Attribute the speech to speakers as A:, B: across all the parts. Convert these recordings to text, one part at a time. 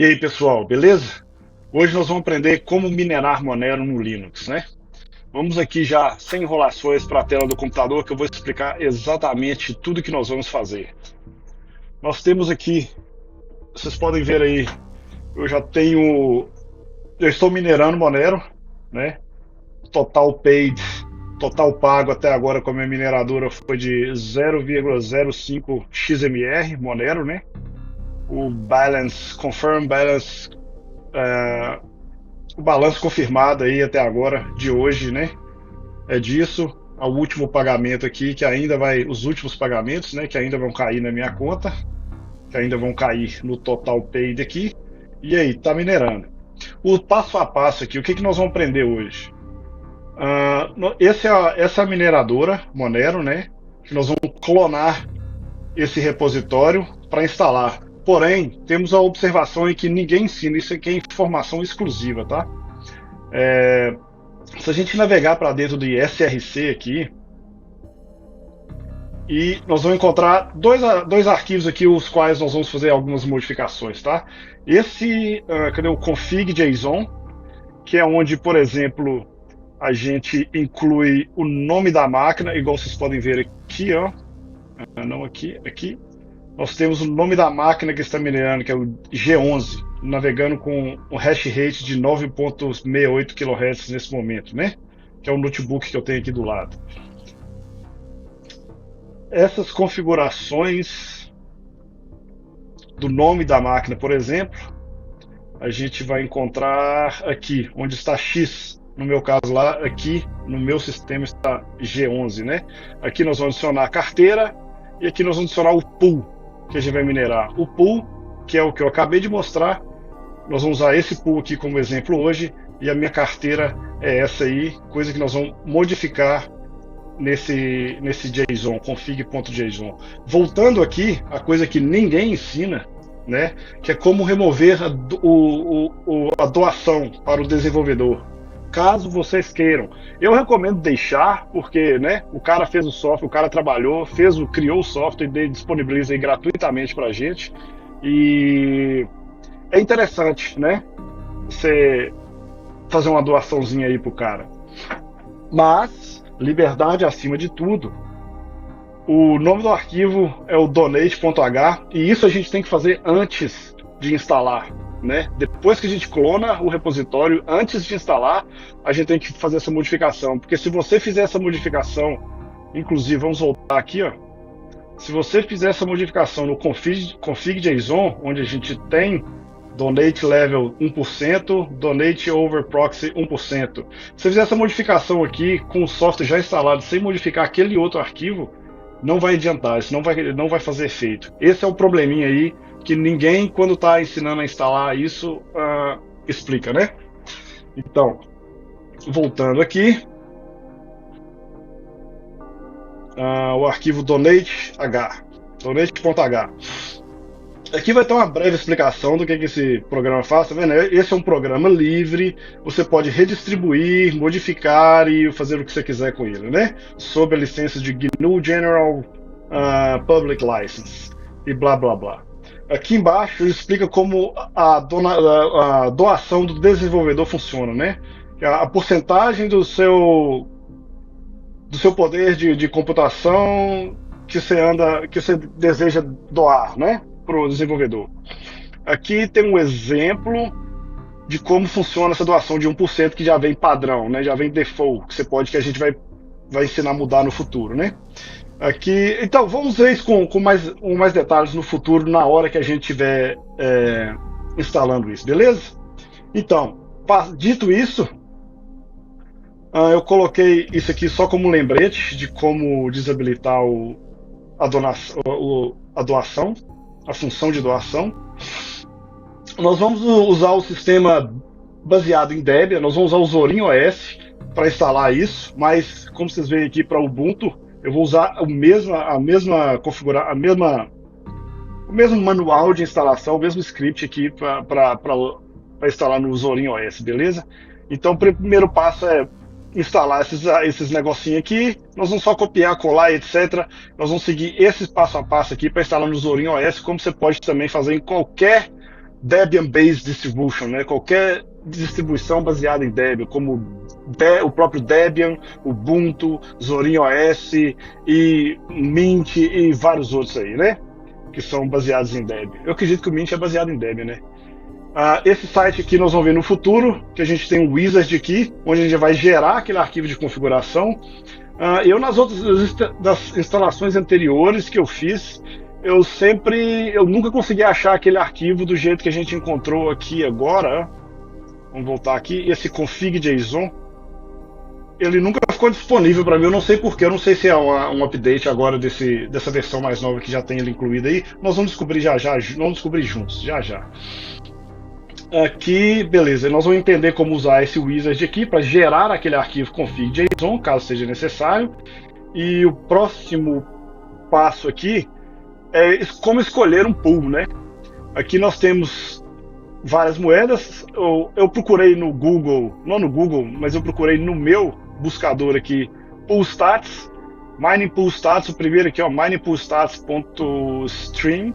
A: E aí, pessoal, beleza? Hoje nós vamos aprender como minerar Monero no Linux, né? Vamos aqui já, sem enrolações, para a tela do computador que eu vou explicar exatamente tudo que nós vamos fazer. Nós temos aqui, vocês podem ver aí, eu estou minerando Monero, né? Total paid, total pago até agora com a minha mineradora foi de 0,05 XMR Monero, né? O balance, confirm balance, uh, o balanço confirmado aí até agora de hoje, né? É disso ao último pagamento aqui, que ainda vai, os últimos pagamentos, né? Que ainda vão cair na minha conta, que ainda vão cair no total paid aqui. E aí, tá minerando. O passo a passo aqui, o que nós vamos aprender hoje? Essa é a mineradora Monero, né? Que nós vamos clonar esse repositório para instalar. Porém, temos a observação em que ninguém ensina, isso aqui é informação exclusiva, tá? Se a gente navegar para dentro do SRC aqui, e nós vamos encontrar dois arquivos aqui, os quais nós vamos fazer algumas modificações, tá? Cadê o config.json, que é onde, por exemplo, a gente inclui o nome da máquina, igual vocês podem ver aqui, ó. Não aqui, aqui. Nós temos o nome da máquina que está minerando, que é o G11, navegando com um hash rate de 9.68 kHz nesse momento, né? Que é o notebook que eu tenho aqui do lado. Essas configurações do nome da máquina, por exemplo, a gente vai encontrar aqui, onde está X. No meu caso lá, aqui no meu sistema está G11, né? Aqui nós vamos adicionar a carteira e aqui nós vamos adicionar o pool que a gente vai minerar. O pool, que é o que eu acabei de mostrar, nós vamos usar esse pool aqui como exemplo hoje, e a minha carteira é essa aí, coisa que nós vamos modificar nesse JSON, config.json. Voltando aqui, a coisa que ninguém ensina, né, que é como remover a doação para o desenvolvedor. Caso vocês queiram, eu recomendo deixar, porque, né, o cara fez o software, o cara trabalhou, criou o software e disponibiliza aí gratuitamente para a gente. E é interessante, né, você fazer uma doaçãozinha aí pro cara. Mas liberdade acima de tudo. O nome do arquivo é o donate.h e isso a gente tem que fazer antes de instalar. Né? Depois que a gente clona o repositório, antes de instalar, a gente tem que fazer essa modificação. Porque se você fizer essa modificação, inclusive, vamos voltar aqui, ó. Se você fizer essa modificação no config.json, onde a gente tem donate level 1%, donate over proxy 1%. Se você fizer essa modificação aqui com o software já instalado, sem modificar aquele outro arquivo, não vai adiantar, isso não vai fazer efeito. Esse é o probleminha aí que ninguém, quando está ensinando a instalar isso, explica, né? Então, voltando aqui, o arquivo donate.h. Aqui vai ter uma breve explicação do que esse programa faz, tá vendo? Esse é um programa livre, você pode redistribuir, modificar e fazer o que você quiser com ele, né? Sob a licença de GNU General Public License e blá blá blá. Aqui embaixo ele explica como a doação do desenvolvedor funciona, né? A porcentagem do seu poder de computação que você deseja doar, né, para o desenvolvedor. Aqui tem um exemplo de como funciona essa doação de 1% que já vem padrão, né? Já vem default, que a gente vai ensinar a mudar no futuro, né? Aqui, então, vamos ver isso com mais detalhes no futuro, na hora que a gente estiver instalando isso, beleza? Então, dito isso, eu coloquei isso aqui só como lembrete de como desabilitar a doação, a função de doação. Nós vamos usar o sistema baseado em Debian, nós vamos usar o Zorin OS para instalar isso, mas como vocês veem aqui para Ubuntu, eu vou usar o mesmo manual de instalação, o mesmo script aqui para instalar no Zorin OS, beleza? Então o primeiro passo é instalar esses negocinhos aqui, nós vamos só copiar, colar, etc. Nós vamos seguir esse passo a passo aqui para instalar no Zorin OS, como você pode também fazer em qualquer Debian-based distribution, né? Qualquer distribuição baseada em Debian, como o próprio Debian, Ubuntu, Zorin OS e Mint e vários outros aí, né? Que são baseados em Debian. Eu acredito que o Mint é baseado em Debian, né? Esse site aqui nós vamos ver no futuro, que a gente tem um wizard aqui, onde a gente vai gerar aquele arquivo de configuração. Eu nas outras das instalações anteriores que eu fiz, eu nunca consegui achar aquele arquivo do jeito que a gente encontrou aqui agora. Vamos voltar aqui, esse config.json, ele nunca ficou disponível para mim, eu não sei porquê, eu não sei se é um update agora dessa versão mais nova que já tem ele incluído aí. Nós vamos descobrir vamos descobrir juntos, já. Aqui, beleza, nós vamos entender como usar esse wizard aqui para gerar aquele arquivo config.json, caso seja necessário. E o próximo passo aqui é como escolher um pool, né? Aqui nós temos várias moedas. Eu procurei no Google, não no Google, mas eu procurei no meu buscador aqui, Pool Stats, Mining Pool Stats, o primeiro aqui, ó, miningpoolstats.stream.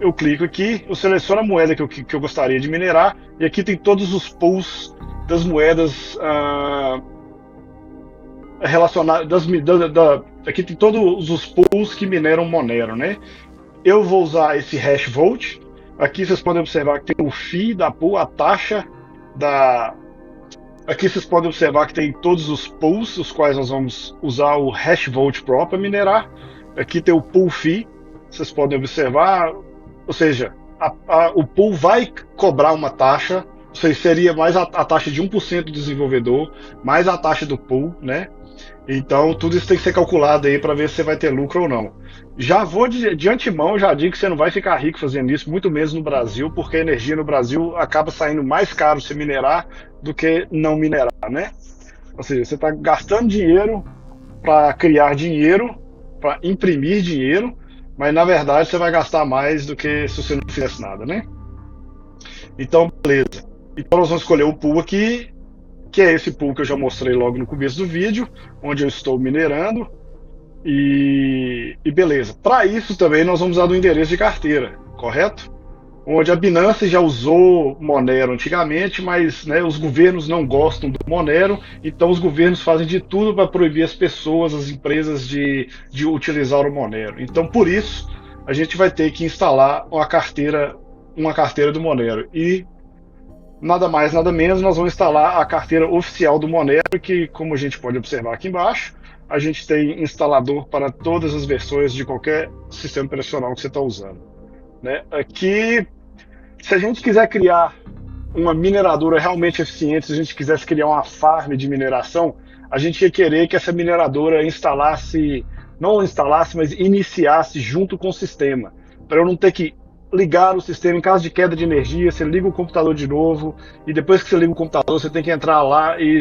A: Eu clico aqui, eu seleciono a moeda que eu gostaria de minerar, e aqui tem todos os pools das moedas relacionadas. Aqui tem todos os pools que mineram Monero, né? Eu vou usar esse hashvote. Aqui vocês podem observar que tem o fee da pool, a taxa da. Aqui vocês podem observar que tem todos os pools, os quais nós vamos usar o hashvote pro para minerar. Aqui tem o pool fee, vocês podem observar. Ou seja, o pool vai cobrar uma taxa, ou seja, seria mais a taxa de 1% do desenvolvedor, mais a taxa do pool, né? Então tudo isso tem que ser calculado aí para ver se você vai ter lucro ou não. Já vou de antemão, já digo que você não vai ficar rico fazendo isso, muito menos no Brasil, porque a energia no Brasil acaba saindo mais caro se minerar do que não minerar, né? Ou seja, você está gastando dinheiro para criar dinheiro, para imprimir dinheiro, mas na verdade você vai gastar mais do que se você não fizesse nada, né? Então, beleza. Então nós vamos escolher o pool aqui, que é esse pool que eu já mostrei logo no começo do vídeo, onde eu estou minerando. E beleza. Para isso também nós vamos usar do endereço de carteira, correto? Onde a Binance já usou Monero antigamente, mas né, os governos não gostam do Monero, então os governos fazem de tudo para proibir as pessoas, as empresas de utilizar o Monero. Então por isso a gente vai ter que instalar uma carteira do Monero. E nada mais, nada menos, nós vamos instalar a carteira oficial do Monero, que como a gente pode observar aqui embaixo, a gente tem instalador para todas as versões de qualquer sistema operacional que você está usando. Né? Aqui, se a gente quiser criar uma mineradora realmente eficiente, se a gente quisesse criar uma farm de mineração, a gente ia querer que essa mineradora não instalasse, mas iniciasse junto com o sistema, para eu não ter que ligar o sistema em caso de queda de energia. Você liga o computador de novo, e depois que você liga o computador, você tem que entrar lá e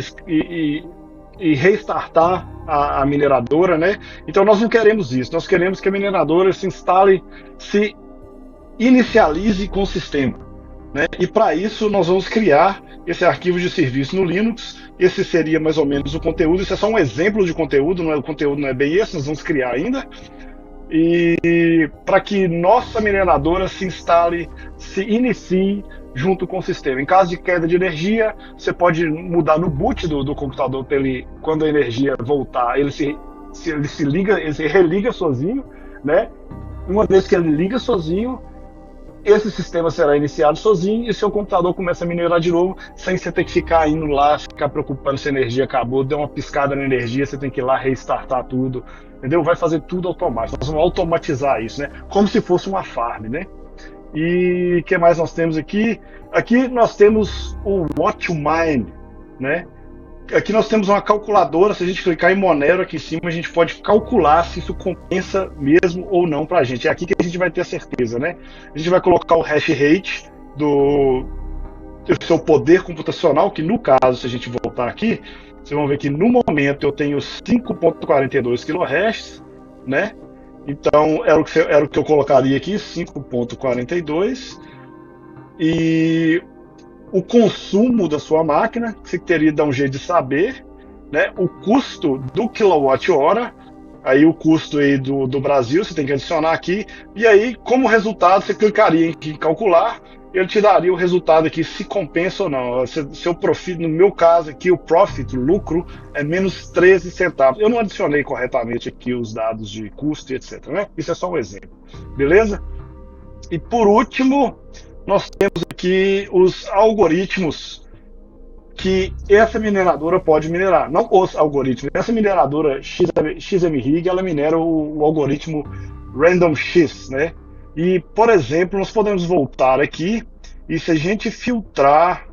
A: restartar a mineradora, né? Então nós não queremos isso, nós queremos que a mineradora se inicialize com o sistema, né? E para isso nós vamos criar esse arquivo de serviço no Linux. Esse seria mais ou menos o conteúdo, isso é só um exemplo de conteúdo, o conteúdo não é bem esse, nós vamos criar ainda. E para que nossa mineradora se inicie junto com o sistema. Em caso de queda de energia, você pode mudar no boot do computador para ele, quando a energia voltar, ele religa sozinho, né? Uma vez que ele liga sozinho, esse sistema será iniciado sozinho e seu computador começa a minerar de novo, sem você ter que ficar indo lá, ficar preocupando se a energia acabou, deu uma piscada na energia, você tem que ir lá restartar tudo, entendeu? Vai fazer tudo automático. Nós vamos automatizar isso, né? Como se fosse uma farm, né? E o que mais nós temos aqui? Aqui nós temos o What to Mine, né? Aqui nós temos uma calculadora. Se a gente clicar em Monero aqui em cima, a gente pode calcular se isso compensa mesmo ou não para a gente. É aqui que a gente vai ter a certeza, né? A gente vai colocar o hash rate do seu poder computacional, que no caso, se a gente voltar aqui, vocês vão ver que no momento eu tenho 5.42 kHz, né? Então era o que eu colocaria aqui, 5.42. E o consumo da sua máquina, que você teria que dar um jeito de saber, né? O custo do quilowatt-hora, aí o custo aí do Brasil, você tem que adicionar aqui, e aí, como resultado, você clicaria em calcular, ele te daria o resultado aqui se compensa ou não. Seu profit, no meu caso aqui, o profit, o lucro, é menos 13 centavos. Eu não adicionei corretamente aqui os dados de custo e etc, né? Isso é só um exemplo. Beleza? E por último, nós temos aqui os algoritmos que essa mineradora pode minerar. Não os algoritmos. Essa mineradora XMRig, ela minera o algoritmo Random X, né? E, por exemplo, nós podemos voltar aqui e se a gente filtrar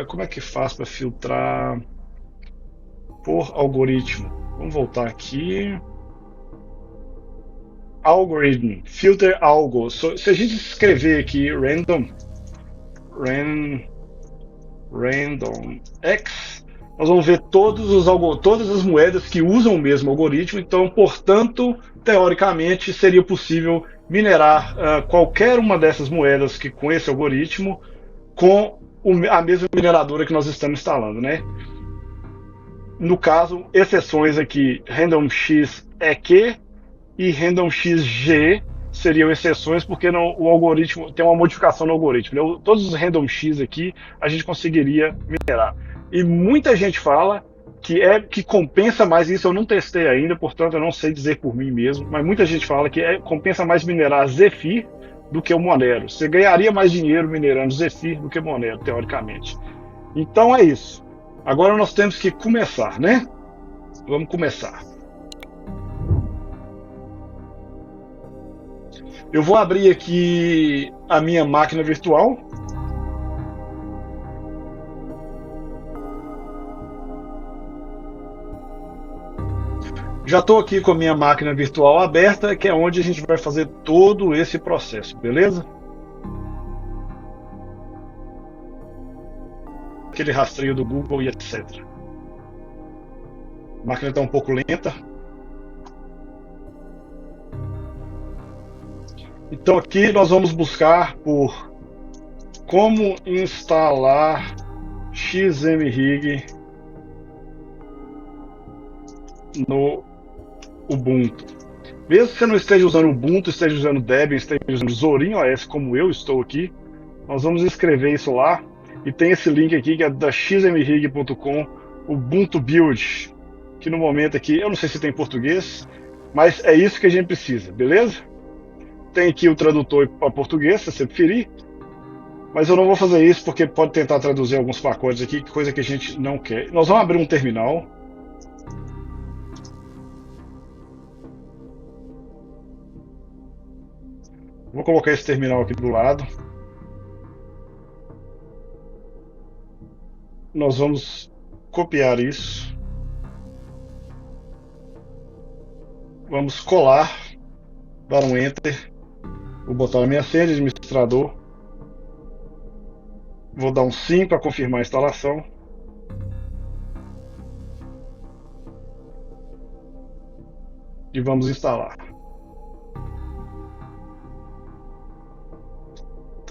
A: como é que faz para filtrar por algoritmo? Vamos voltar aqui. Algorithm, filter algo. Se a gente escrever aqui random x, nós vamos ver todas as moedas que usam o mesmo algoritmo. Então, portanto, teoricamente, seria possível minerar qualquer uma dessas moedas que com esse algoritmo com a mesma mineradora que nós estamos instalando, né? No caso, exceções aqui, random x EQ e random xg seriam exceções porque o algoritmo tem uma modificação no algoritmo, né? Todos os random x aqui a gente conseguiria minerar. E muita gente fala que compensa mais, isso eu não testei ainda, portanto eu não sei dizer por mim mesmo, mas muita gente fala que compensa mais minerar Zephyr do que o Monero. Você ganharia mais dinheiro minerando Zephyr do que Monero, teoricamente. Então é isso. Agora nós temos que começar, né? Vamos começar. Eu vou abrir aqui a minha máquina virtual. Já estou aqui com a minha máquina virtual aberta, que é onde a gente vai fazer todo esse processo, beleza? Aquele rastreio do Google e etc. A máquina está um pouco lenta. Então aqui nós vamos buscar por como instalar XMRig no Ubuntu. Mesmo que você não esteja usando Ubuntu, esteja usando Debian, esteja usando Zorin OS como eu estou aqui, nós vamos escrever isso lá e tem esse link aqui que é da xmrig.com, Ubuntu Build, que no momento aqui, eu não sei se tem em português, mas é isso que a gente precisa, beleza? Tem aqui o tradutor para português, se você preferir, mas eu não vou fazer isso porque pode tentar traduzir alguns pacotes aqui, coisa que a gente não quer. Nós vamos abrir um terminal. Vou colocar esse terminal aqui do lado. Nós vamos copiar isso. Vamos colar, dar um Enter. Vou botar na minha senha de administrador. Vou dar um sim para confirmar a instalação. E vamos instalar.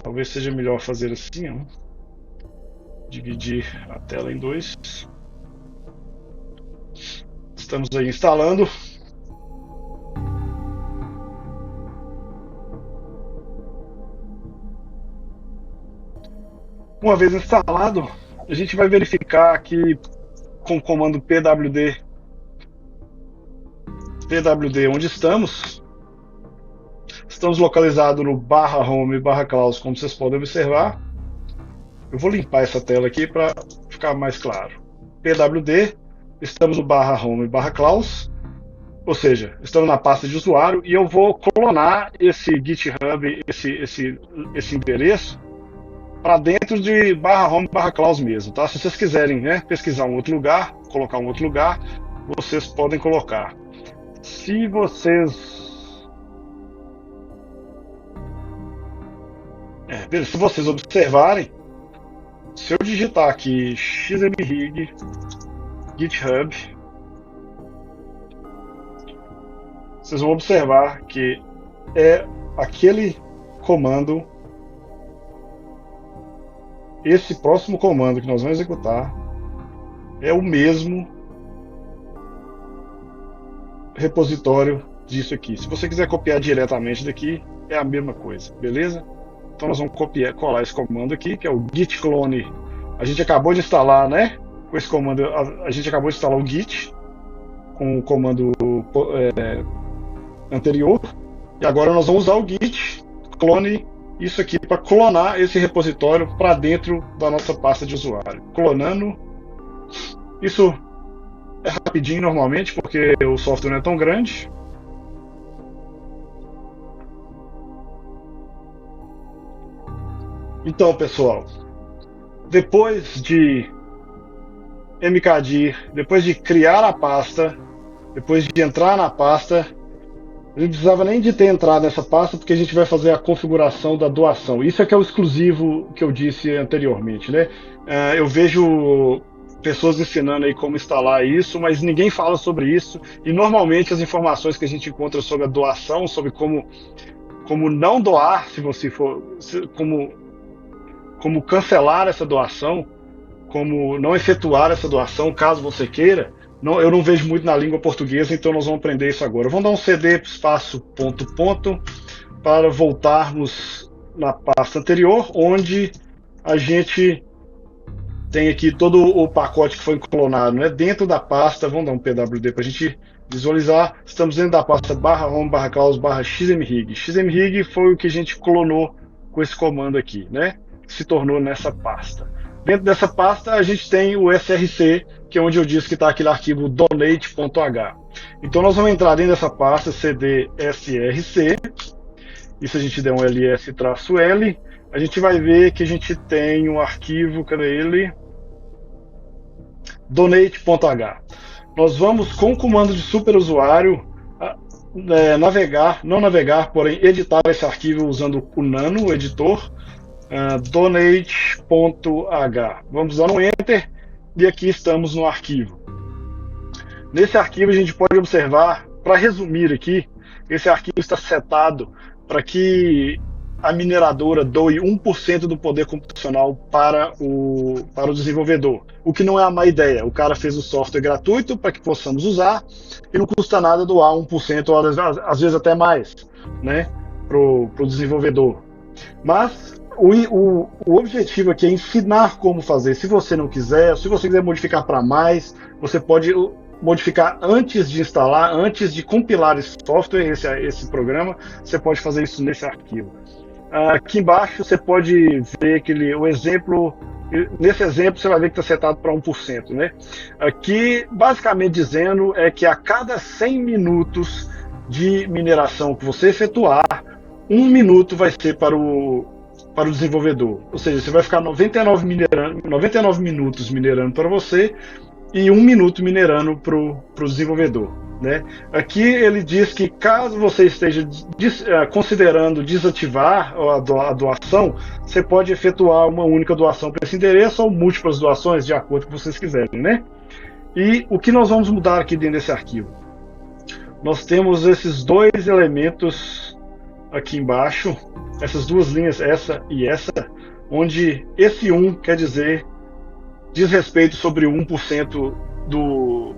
A: Talvez seja melhor fazer assim, ó. Dividir a tela em dois. Estamos aí instalando. Uma vez instalado, a gente vai verificar aqui com o comando pwd onde estamos. Estamos localizados no /home/claus, como vocês podem observar. Eu vou limpar essa tela aqui para ficar mais claro. pwd, estamos no /home/claus, ou seja, estamos na pasta de usuário e eu vou clonar esse GitHub, esse endereço para dentro de /home/claus mesmo, tá? Se vocês quiserem, né, pesquisar um outro lugar, colocar um outro lugar, vocês podem colocar. Se vocês observarem, se eu digitar aqui xmrig GitHub, vocês vão observar que é aquele comando, esse próximo comando que nós vamos executar é o mesmo repositório disso aqui. Se você quiser copiar diretamente daqui, é a mesma coisa, beleza? Então nós vamos colar esse comando aqui, que é o git clone. A gente acabou de instalar, né? Com esse comando, a gente acabou de instalar o git com o comando anterior. E agora nós vamos usar o git clone isso aqui para clonar esse repositório para dentro da nossa pasta de usuário. Clonando. Isso é rapidinho normalmente, porque o software não é tão grande. Então, pessoal, depois de mkdir, depois de criar a pasta, depois de entrar na pasta, a gente não precisava nem de ter entrado nessa pasta, porque a gente vai fazer a configuração da doação. Isso é que é o exclusivo que eu disse anteriormente, né? Eu vejo pessoas ensinando aí como instalar isso, mas ninguém fala sobre isso. E normalmente as informações que a gente encontra sobre a doação, sobre como não doar, se você for, como cancelar essa doação, como não efetuar essa doação, caso você queira, eu não vejo muito na língua portuguesa, então nós vamos aprender isso agora. Vamos dar um cd espaço ponto ponto para voltarmos na pasta anterior, onde a gente tem aqui todo o pacote que foi clonado, né? Dentro da pasta, vamos dar um pwd para a gente visualizar, estamos dentro da pasta /home /claus /xmrig. Xmrig foi o que a gente clonou com esse comando aqui, né? Se tornou nessa pasta. Dentro dessa pasta a gente tem o src, que é onde eu disse que está aquele arquivo donate.h. Então nós vamos entrar dentro dessa pasta cd src, e se a gente der um ls-l, a gente vai ver que a gente tem um arquivo, cadê ele? Donate.h. Nós vamos com o comando de superusuário porém editar esse arquivo usando o nano, o editor, donate.h. Vamos dar um enter e aqui estamos no arquivo. Nesse arquivo a gente pode observar, para resumir aqui, esse arquivo está setado para que a mineradora doe 1% do poder computacional para o desenvolvedor, o que não é uma má ideia. O cara fez o software gratuito para que possamos usar e não custa nada doar 1%, ou às vezes até mais, né, para o desenvolvedor. Mas o objetivo aqui é ensinar como fazer. Se você não quiser, se você quiser modificar para mais, você pode modificar antes de instalar, antes de compilar esse software, esse programa, você pode fazer isso nesse arquivo. Aqui embaixo você pode ver o exemplo. Nesse exemplo você vai ver que está setado para 1%, né? Aqui, basicamente dizendo, é que a cada 100 minutos de mineração que você efetuar, 1 minuto vai ser para o desenvolvedor. Ou seja, você vai ficar 99 minutos minerando para você e 1 minuto minerando para o desenvolvedor, né? Aqui ele diz que caso você esteja considerando desativar a doação, você pode efetuar uma única doação para esse endereço ou múltiplas doações, de acordo com o que vocês quiserem, né? E o que nós vamos mudar aqui dentro desse arquivo? Nós temos esses dois elementos aqui embaixo, essas duas linhas, essa e essa, onde esse 1 quer dizer diz respeito sobre 1% do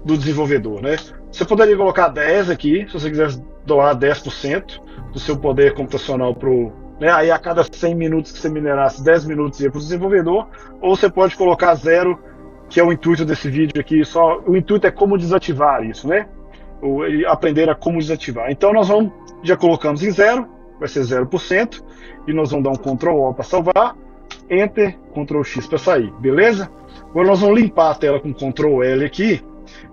A: desenvolvedor, né? Você poderia colocar 10 aqui, se você quiser doar 10% do seu poder computacional né? Aí a cada 100 minutos que você minerasse, 10 minutos ia para o desenvolvedor, ou você pode colocar 0, que é o intuito desse vídeo aqui, o intuito é como desativar isso, né? Ou aprender a como desativar. Então nós já colocamos em 0, vai ser 0%, e nós vamos dar um Ctrl+O para salvar, Enter, Ctrl+X para sair, beleza? Agora nós vamos limpar a tela com Ctrl+L aqui,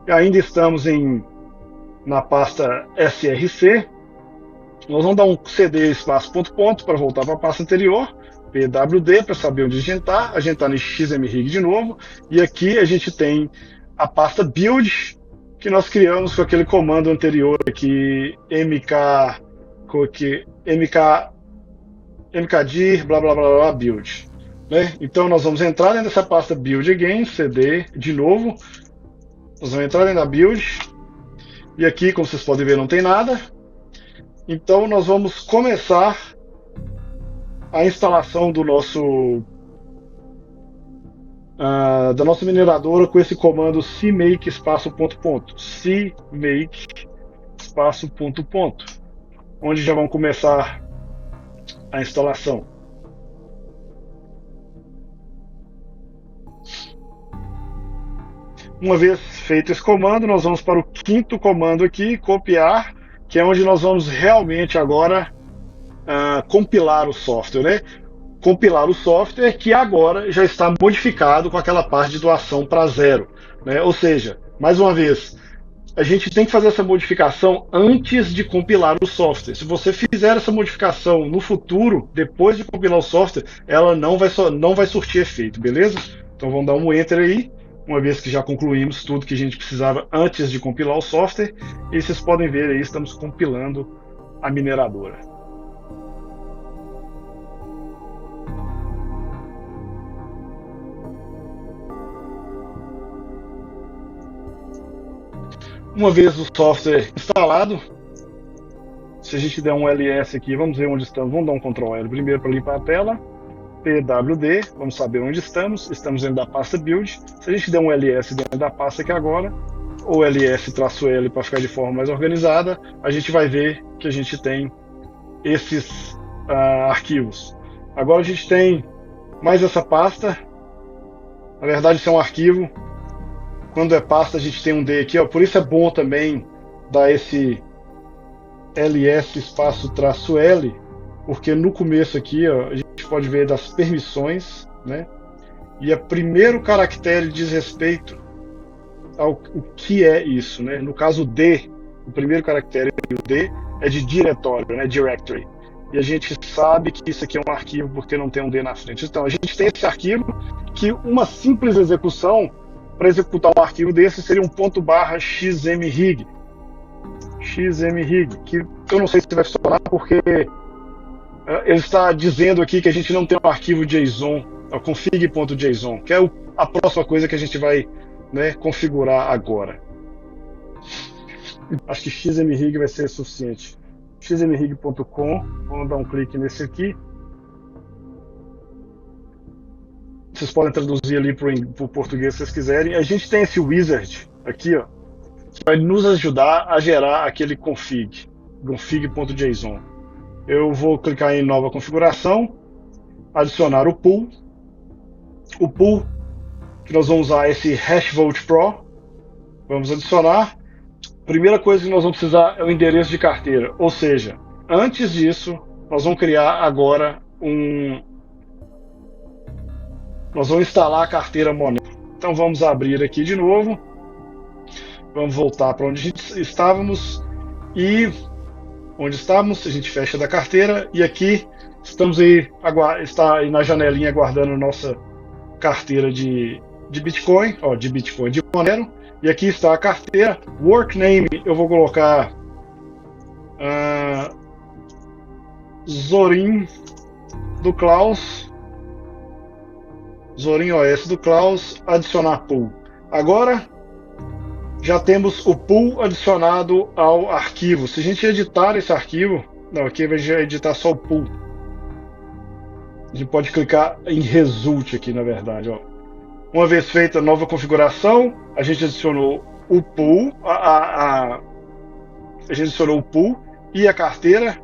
A: e ainda estamos na pasta src. Nós vamos dar um cd espaço ponto ponto para voltar para a pasta anterior, pwd para saber onde a gente está no xmrig de novo, e aqui a gente tem a pasta build, que nós criamos com aquele comando anterior aqui, mkdir blá blá blá blá build, né? Então nós vamos entrar dentro dessa pasta build again, cd de novo, nós vamos entrar dentro da build, e aqui, como vocês podem ver, não tem nada. Então nós vamos começar a instalação da nossa mineradora com esse comando cmake espaço ponto ponto, cmake espaço ponto ponto, onde já vão começar a instalação. Uma vez feito esse comando, nós vamos para o quinto comando aqui, copiar, que é onde nós vamos realmente agora compilar o software, né? Compilar o software que agora já está modificado com aquela parte de doação para zero, né? Ou seja, mais uma vez, a gente tem que fazer essa modificação antes de compilar o software. Se você fizer essa modificação no futuro, depois de compilar o software, ela não vai surtir efeito, beleza? Então vamos dar um enter aí, uma vez que já concluímos tudo que a gente precisava antes de compilar o software. E vocês podem ver aí, estamos compilando a mineradora. Uma vez o software instalado, se a gente der um ls aqui, vamos ver onde estamos, vamos dar um Ctrl L primeiro para limpar a tela, pwd, vamos saber onde estamos dentro da pasta build. Se a gente der um ls dentro da pasta aqui agora, ou ls-l para ficar de forma mais organizada, a gente vai ver que a gente tem esses arquivos. Agora a gente tem mais essa pasta, na verdade isso é um arquivo. Quando é pasta a gente tem um D aqui, ó. Por isso é bom também dar esse ls espaço traço L, porque no começo aqui, ó, a gente pode ver das permissões, né? E o primeiro caractere diz respeito ao que é isso, né? No caso D, o primeiro caractere do D é de diretório, né? Directory. E a gente sabe que isso aqui é um arquivo porque não tem um D na frente. Então a gente tem esse arquivo que uma simples execução para executar um arquivo desse seria um .xmrig, que eu não sei se vai funcionar porque ele está dizendo aqui que a gente não tem um arquivo JSON, config.json, que é a próxima coisa que a gente vai, né, configurar agora. Acho que xmrig vai ser suficiente. xmrig.com, vamos dar um clique nesse aqui. Vocês podem traduzir ali para o português se vocês quiserem. A gente tem esse wizard aqui, ó, que vai nos ajudar a gerar aquele config.json. Eu vou clicar em nova configuração, adicionar o pool. O pool que nós vamos usar é esse hashvolt pro. Vamos adicionar. Primeira coisa que nós vamos precisar é o endereço de carteira. Ou seja, antes disso, nós vamos criar agora nós vamos instalar a carteira Monero. Então vamos abrir aqui de novo. Vamos voltar para onde a gente estávamos. E onde estávamos, a gente fecha da carteira. E aqui estamos aí, está aí na janelinha aguardando nossa carteira de Bitcoin, de Monero. E aqui está a carteira. Workname eu vou colocar Zorin do Klaus. Zorin OS do Klaus, adicionar pool. Agora já temos o pool adicionado ao arquivo. Se a gente editar esse arquivo, não, aqui vai editar só o pool. A gente pode clicar em result aqui, na verdade, ó. Uma vez feita a nova configuração, a gente adicionou o pool, a gente adicionou o pool e a carteira.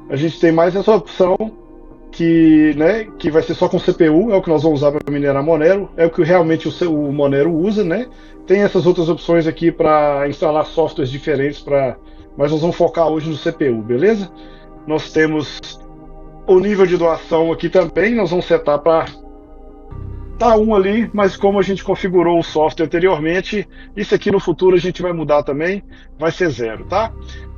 A: A gente tem mais essa opção que vai ser só com CPU, é o que nós vamos usar para minerar Monero, é o que realmente o Monero usa, né? Tem essas outras opções aqui para instalar softwares diferentes, mas nós vamos focar hoje no CPU, beleza? Nós temos o nível de doação aqui também, nós vamos setar para tá 1 ali, mas como a gente configurou o software anteriormente, isso aqui no futuro a gente vai mudar também, vai ser 0, tá?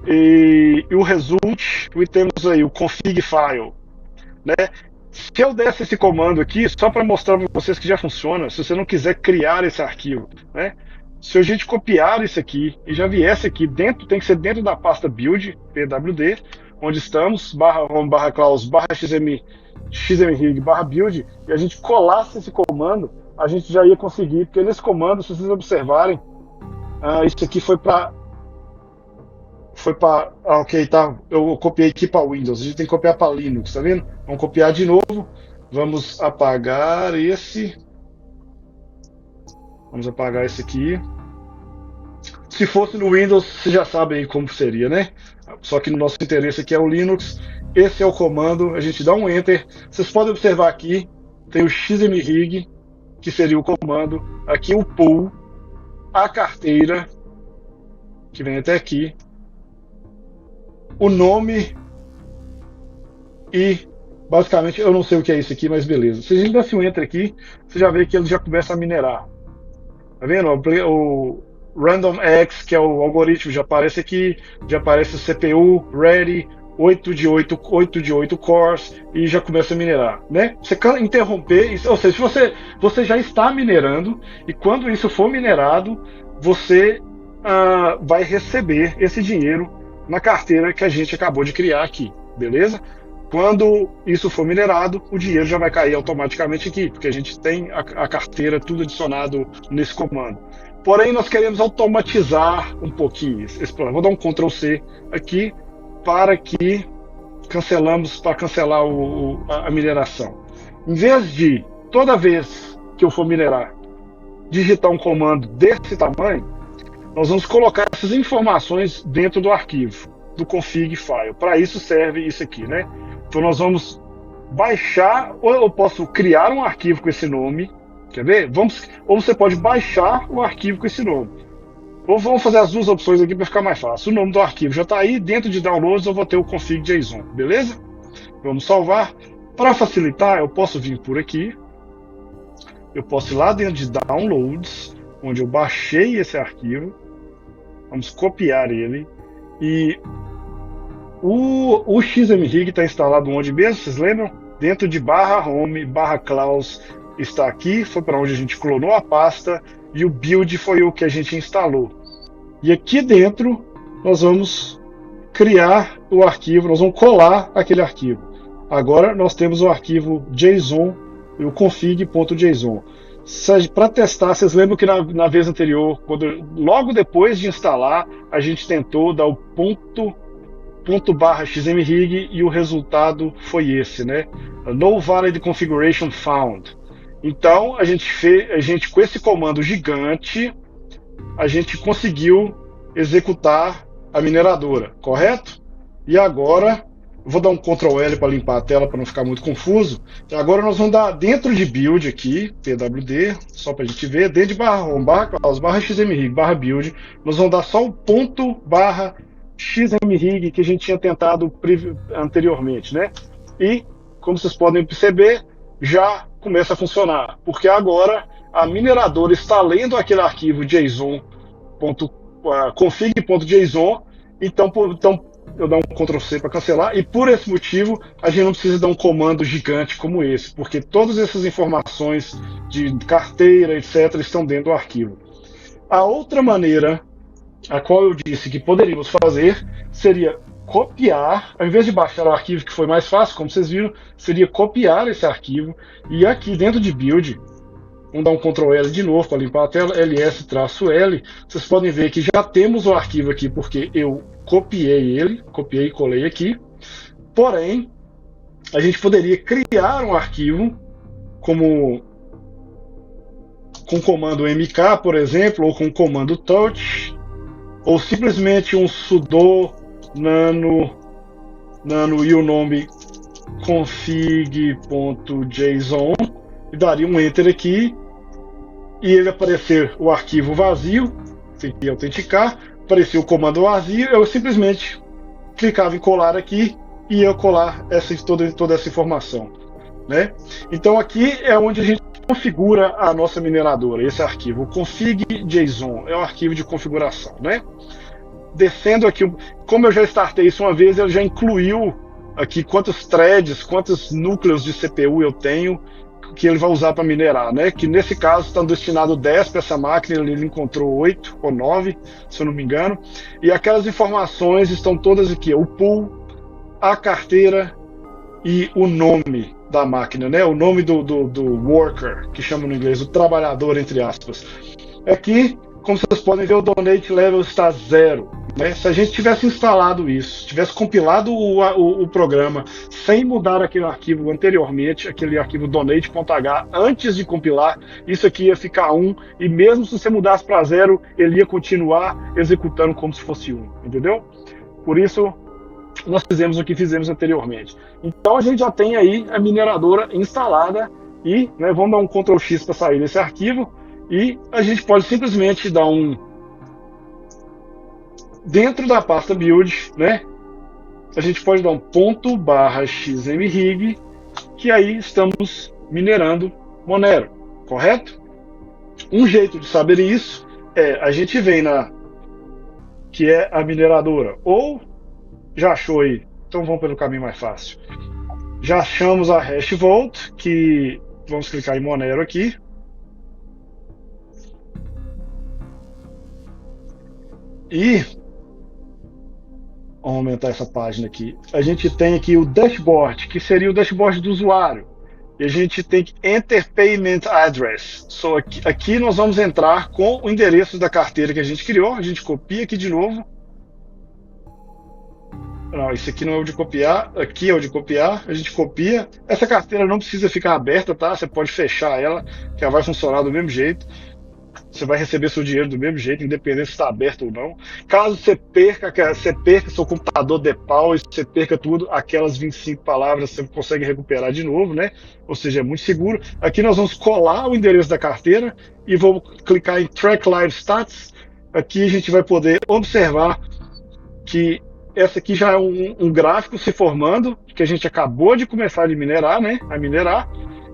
A: E o result, e temos aí o config file, né? Se eu desse esse comando aqui, só para mostrar para vocês que já funciona, se você não quiser criar esse arquivo, né? Se a gente copiar isso aqui e já viesse aqui dentro, tem que ser dentro da pasta build, pwd, onde estamos, /home, /claus, /xmrig, /build, e a gente colasse esse comando, a gente já ia conseguir, porque nesse comando, se vocês observarem, isso aqui foi para ok, tá, eu copiei aqui para Windows, a gente tem que copiar para Linux, tá vendo? Vamos copiar de novo, vamos apagar esse aqui. Se fosse no Windows, vocês já sabem como seria, né? Só que no nosso interesse aqui é o Linux. esse é o comando, a gente dá um Enter. Vocês podem observar aqui, tem o xmrig, que seria o comando, aqui o pool, a carteira, que vem até aqui, o nome e, basicamente, eu não sei o que é isso aqui, mas beleza. Se a gente der um Enter aqui, você já vê que ele já começa a minerar. Tá vendo? O RandomX, que é o algoritmo, já aparece aqui, já aparece o CPU, ready, 8 de 8 cores, e já começa a minerar, né? Você interromper, ou seja, se você já está minerando, e quando isso for minerado, você vai receber esse dinheiro na carteira que a gente acabou de criar aqui, beleza? Quando isso for minerado, o dinheiro já vai cair automaticamente aqui, porque a gente tem a carteira tudo adicionado nesse comando. Porém, nós queremos automatizar um pouquinho esse plano. Vou dar um Ctrl C aqui para cancelar a mineração. Em vez de, toda vez que eu for minerar, digitar um comando desse tamanho, nós vamos colocar essas informações dentro do arquivo, do config file. Para isso serve isso aqui, né? Então nós vamos baixar, ou eu posso criar um arquivo com esse nome, quer ver? Ou você pode baixar o arquivo com esse nome. Ou vamos fazer as duas opções aqui para ficar mais fácil. O nome do arquivo já está aí, dentro de downloads eu vou ter o config.json, beleza? Vamos salvar. Para facilitar, eu posso vir por aqui, eu posso ir lá dentro de downloads, onde eu baixei esse arquivo, vamos copiar ele, e o xmrig está instalado onde mesmo, vocês lembram? Dentro de /home, /claus está aqui, foi para onde a gente clonou a pasta, e o build foi o que a gente instalou. E aqui dentro nós vamos criar o arquivo, nós vamos colar aquele arquivo. Agora nós temos o arquivo JSON e o config.json. Para testar, vocês lembram que na vez anterior, logo depois de instalar, a gente tentou dar o ponto .xmrig e o resultado foi esse, né? No valid configuration found. Então a gente com esse comando gigante, a gente conseguiu executar a mineradora, correto? E agora vou dar um Ctrl L para limpar a tela para não ficar muito confuso. Então, agora nós vamos dar dentro de build aqui, pwd, só para a gente ver, dentro de /home, /xmrig, /build, nós vamos dar só o ponto /xmrig que a gente tinha tentado anteriormente, né? E, como vocês podem perceber, já começa a funcionar, porque agora a mineradora está lendo aquele arquivo JSON config.json, então eu dar um Ctrl C para cancelar, e por esse motivo a gente não precisa dar um comando gigante como esse, porque todas essas informações de carteira, etc., estão dentro do arquivo. A outra maneira, a qual eu disse que poderíamos fazer, seria copiar, ao invés de baixar o arquivo, que foi mais fácil, como vocês viram, seria copiar esse arquivo, e aqui dentro de build, vamos dar um Ctrl L de novo para limpar a tela, ls-l, vocês podem ver que já temos o arquivo aqui, porque eu copiei e colei aqui. Porém, a gente poderia criar um arquivo com o comando mk, por exemplo, ou com o comando touch, ou simplesmente um sudo nano e o nome config.json, e daria um enter aqui, e ele aparecer o arquivo vazio, tem que autenticar, aparecia o comando vazio, eu simplesmente clicava em colar aqui e ia colar toda essa informação, né? Então aqui é onde a gente configura a nossa mineradora, esse arquivo, o config.json, é um arquivo de configuração, né? Descendo aqui, como eu já startei isso uma vez, ele já incluiu aqui quantos threads, quantos núcleos de CPU eu tenho, que ele vai usar para minerar, né? Que nesse caso estão destinados 10 para essa máquina, ele encontrou 8 ou 9, se eu não me engano. E aquelas informações estão todas aqui, o pool, a carteira e o nome da máquina, né? O nome do worker, que chama no inglês, o trabalhador, entre aspas. Aqui, como vocês podem ver, o donate level está 0. Né? Se a gente tivesse instalado isso, tivesse compilado o programa sem mudar aquele arquivo anteriormente, aquele arquivo donate.h, antes de compilar, isso aqui ia ficar 1, e mesmo se você mudasse para 0, ele ia continuar executando como se fosse 1, entendeu? Por isso, nós fizemos o que fizemos anteriormente. Então a gente já tem aí a mineradora instalada e, né, vamos dar um Ctrl X para sair desse arquivo e a gente pode simplesmente dar um dentro da pasta build, né? A gente pode dar um ./xmrig, que aí estamos minerando Monero, correto? Um jeito de saber isso é a gente vem na que é a mineradora, ou já achou aí, então vamos pelo caminho mais fácil. Já achamos a HashVault, que vamos clicar em Monero aqui. E vamos aumentar essa página aqui. A gente tem aqui o dashboard, que seria o dashboard do usuário. E a gente tem que Enter Payment Address. So, aqui nós vamos entrar com o endereço da carteira que a gente criou. A gente copia aqui de novo. Não, isso aqui não é o de copiar. Aqui é o de copiar. A gente copia. Essa carteira não precisa ficar aberta, tá? Você pode fechar ela, que ela vai funcionar do mesmo jeito. Você vai receber seu dinheiro do mesmo jeito, independente se está aberto ou não. Caso você perca seu computador de pau e você perca tudo, aquelas 25 palavras você consegue recuperar de novo, né? Ou seja, é muito seguro. Aqui nós vamos colar o endereço da carteira e vou clicar em Track Live Stats. Aqui a gente vai poder observar que essa aqui já é um gráfico se formando, que a gente acabou de começar a minerar, né? A minerar.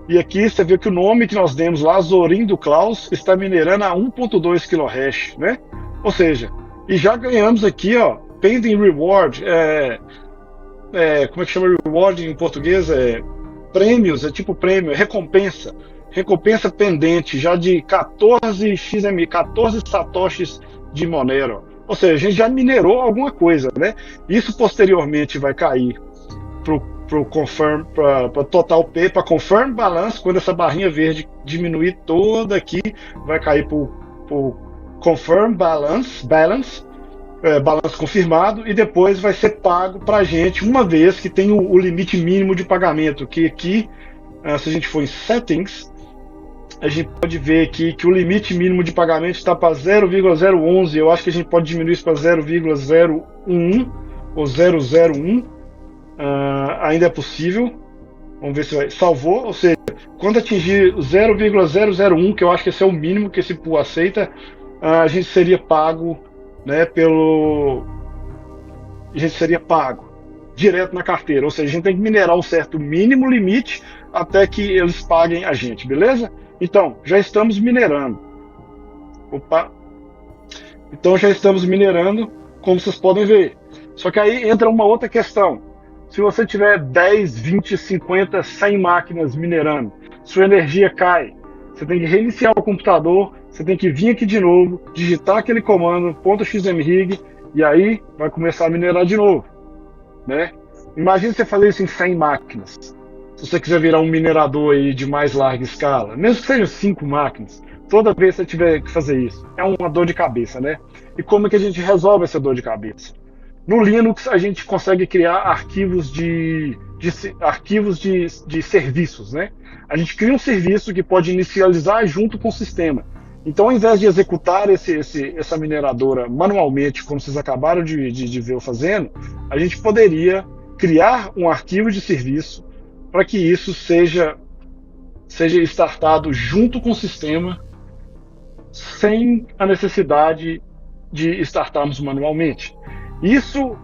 A: E aqui você vê que o nome que nós demos lá, Zorin do Klaus, está minerando a 1.2 kHz, né? Ou seja, e já ganhamos aqui, ó, pending reward, como é que chama reward em português? Prêmios, é tipo prêmio, recompensa. Recompensa pendente, já de 14 satoshis de Monero. Ou seja, a gente já minerou alguma coisa, né? Isso posteriormente vai cair para total P, para confirm balance. Quando essa barrinha verde diminuir toda aqui, vai cair para o confirm balance confirmado, e depois vai ser pago para a gente uma vez que tem o limite mínimo de pagamento, que aqui, se a gente for em settings, a gente pode ver aqui que o limite mínimo de pagamento está para 0,011. Eu acho que a gente pode diminuir isso para 0,011 ou 001. Ainda é possível. Vamos ver se vai. Salvou, ou seja, quando atingir 0,001, que eu acho que esse é o mínimo que esse pool aceita, a gente seria pago, né, a gente seria pago direto na carteira. Ou seja, a gente tem que minerar um certo mínimo limite até que eles paguem a gente, beleza? Então, já estamos minerando. Então já estamos minerando, como vocês podem ver. Só que aí entra uma outra questão. Se você tiver 10, 20, 50, 100 máquinas minerando, sua energia cai. Você tem que reiniciar o computador, você tem que vir aqui de novo, digitar aquele comando, .xmrig, e aí vai começar a minerar de novo, né? Imagina você fazer isso em 100 máquinas. Se você quiser virar um minerador aí de mais larga escala, mesmo que sejam 5 máquinas, toda vez que você tiver que fazer isso, é uma dor de cabeça, né? E como é que a gente resolve essa dor de cabeça? No Linux a gente consegue criar arquivos de serviços, né? A gente cria um serviço que pode inicializar junto com o sistema. Então, ao invés de executar essa mineradora manualmente, como vocês acabaram de ver eu fazendo, a gente poderia criar um arquivo de serviço para que isso seja startado junto com o sistema, sem a necessidade de startarmos manualmente. Isso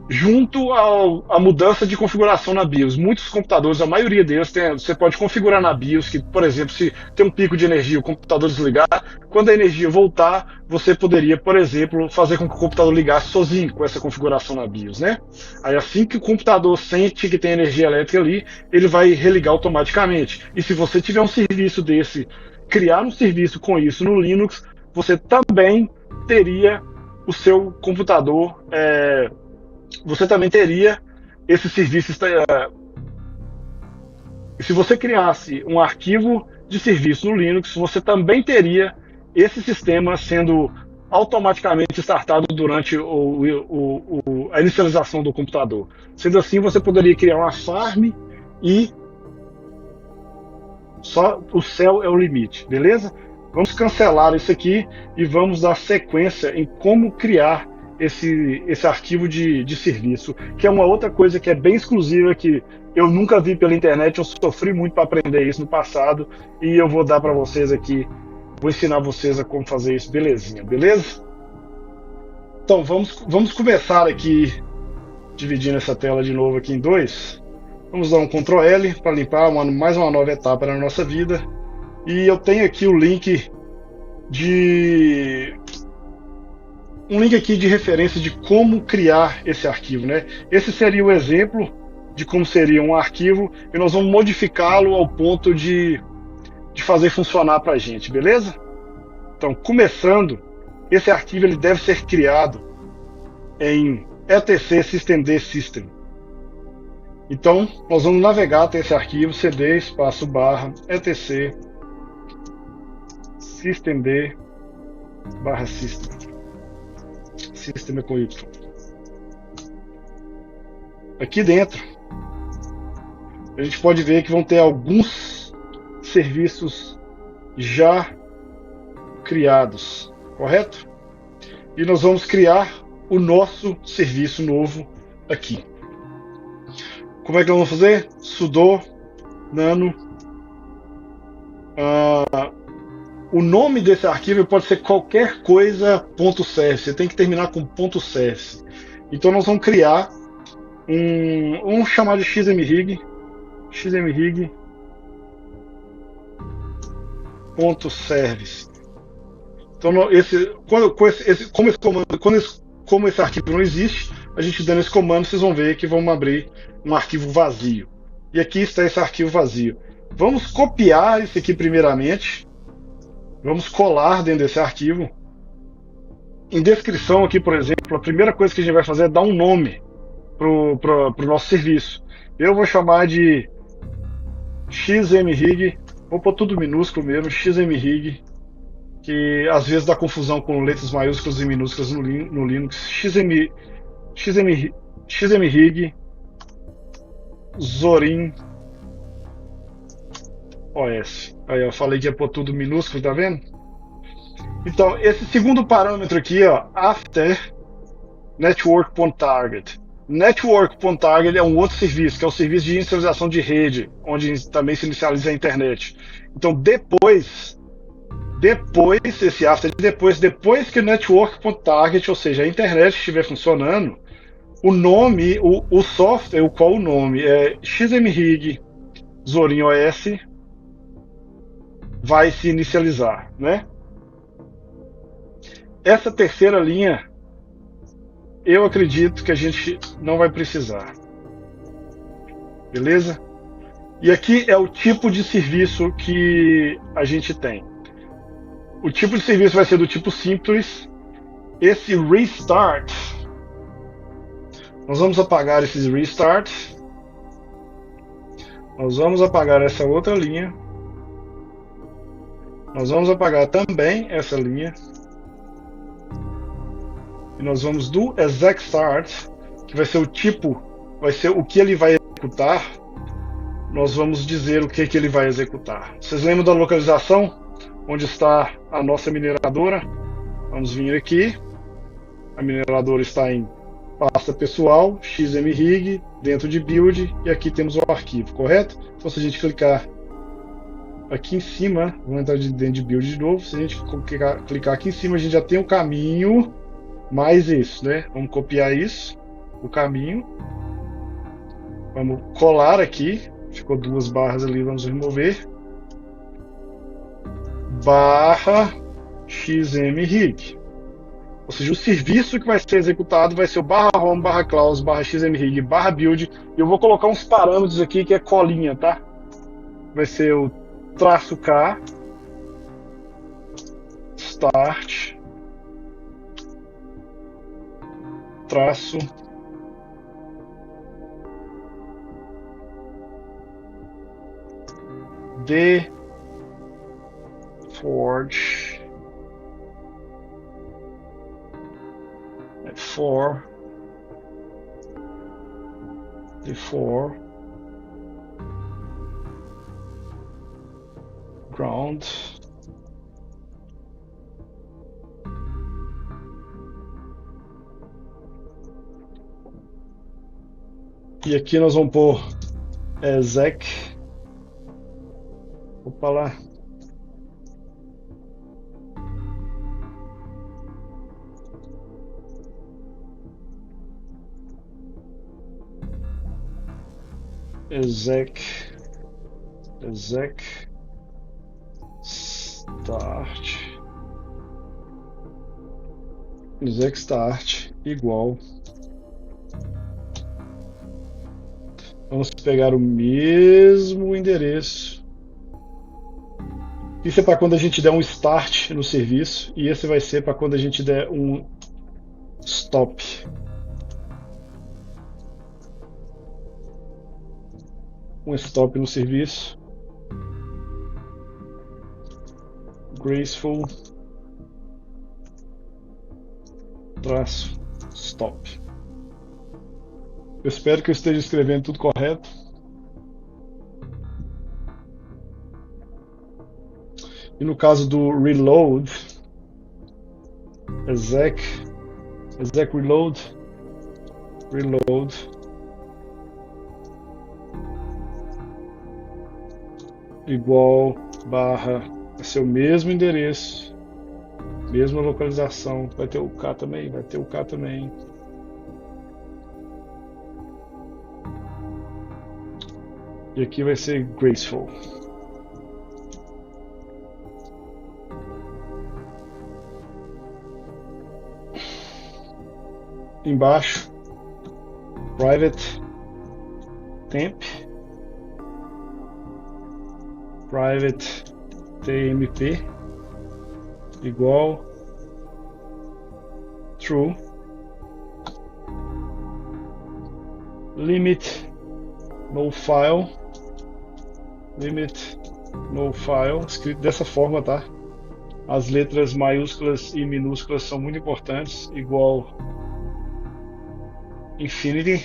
A: junto à mudança de configuração na BIOS. Muitos computadores, a maioria deles, você pode configurar na BIOS que, por exemplo, se tem um pico de energia, o computador desligar, quando a energia voltar, você poderia, por exemplo, fazer com que o computador ligasse sozinho com essa configuração na BIOS, né? Aí assim que o computador sente que tem energia elétrica ali, ele vai religar automaticamente. E se você tiver um serviço desse, criar um serviço com isso no Linux, você também teria o seu computador, você também teria esse serviço. Se você criasse um arquivo de serviço no Linux, você também teria esse sistema sendo automaticamente startado durante a inicialização do computador. Sendo assim, você poderia criar uma farm e só o céu é o limite, beleza? Vamos cancelar isso aqui e vamos dar sequência em como criar esse arquivo de serviço, que é uma outra coisa que é bem exclusiva, que eu nunca vi pela internet, eu sofri muito para aprender isso no passado, e eu vou dar para vocês aqui, vou ensinar vocês a como fazer isso, belezinha, beleza? Então vamos começar aqui, dividindo essa tela de novo aqui em dois. Vamos dar um Ctrl L para limpar mais uma nova etapa na nossa vida. E eu tenho aqui o link aqui de referência de como criar esse arquivo, né? Esse seria o exemplo de como seria um arquivo e nós vamos modificá-lo ao ponto de fazer funcionar para a gente, beleza? Então, começando, esse arquivo ele deve ser criado em etc systemd system. Então, nós vamos navegar até esse arquivo cd espaço barra etc systemd barra system. System é com Y. Aqui dentro, a gente pode ver que vão ter alguns serviços já criados, correto? E nós vamos criar o nosso serviço novo aqui. Como é que nós vamos fazer? Sudo nano. O nome desse arquivo pode ser qualquer coisa .service. Você tem que terminar com .service. Então nós vamos criar vamos chamar de xmrig .service. Então como esse arquivo não existe, a gente dando esse comando, vocês vão ver que vamos abrir um arquivo vazio. E aqui está esse arquivo vazio. Vamos copiar isso aqui primeiramente. Vamos colar dentro desse arquivo. Em descrição aqui, por exemplo, a primeira coisa que a gente vai fazer é dar um nome para o nosso serviço. Eu vou chamar de xmrig, vou pôr tudo minúsculo mesmo, xmrig, que às vezes dá confusão com letras maiúsculas e minúsculas no Linux. xmrig Zorin OS. Aí eu falei que ia pôr tudo minúsculo, tá vendo? Então, esse segundo parâmetro aqui, ó, after network.target. Network.target é um outro serviço, que é o serviço de inicialização de rede, onde também se inicializa a internet. Então, depois esse after, depois que o network.target, ou seja, a internet estiver funcionando, o nome, o software, qual o nome é xmrig Zorin OS, vai se inicializar, né? Essa terceira linha, eu acredito que a gente não vai precisar. Beleza? E aqui é o tipo de serviço que a gente tem. O tipo de serviço vai ser do tipo simples. Esse restart, nós vamos apagar esses restarts. Nós vamos apagar essa outra linha. Nós vamos apagar também essa linha. E nós vamos do exec start, que vai ser o tipo, vai ser o que ele vai executar. Nós vamos dizer o que ele vai executar. Vocês lembram da localização? Onde está a nossa mineradora? Vamos vir aqui. A mineradora está em pasta pessoal, xmrig, dentro de build, e aqui temos o arquivo, correto? Então se a gente clicar aqui em cima, vamos entrar dentro de build de novo. Se a gente clicar aqui em cima, a gente já tem o caminho mais isso, né? Vamos copiar isso, o caminho. Vamos colar aqui. Ficou duas barras ali, vamos remover. Barra xmrig. Ou seja, o serviço que vai ser executado vai ser o barra home, barra clause, barra xmrig, barra build. E eu vou colocar uns parâmetros aqui que é colinha, tá? Vai ser o -k start traço de forge for ground E aqui nós vamos pôr exec. Opa lá. Exec start igual. Vamos pegar o mesmo endereço. Isso é para quando a gente der um start no serviço, e esse vai ser para quando a gente der um stop. Um stop no serviço. Graceful traço stop. Eu espero que eu esteja escrevendo tudo correto. E no caso do reload, exec reload igual barra, vai ser o mesmo endereço, mesma localização, vai ter o K também, e aqui vai ser graceful. Embaixo, private temp, private tmp igual true, limit no file, escrito dessa forma, tá? As letras maiúsculas e minúsculas são muito importantes, igual infinity.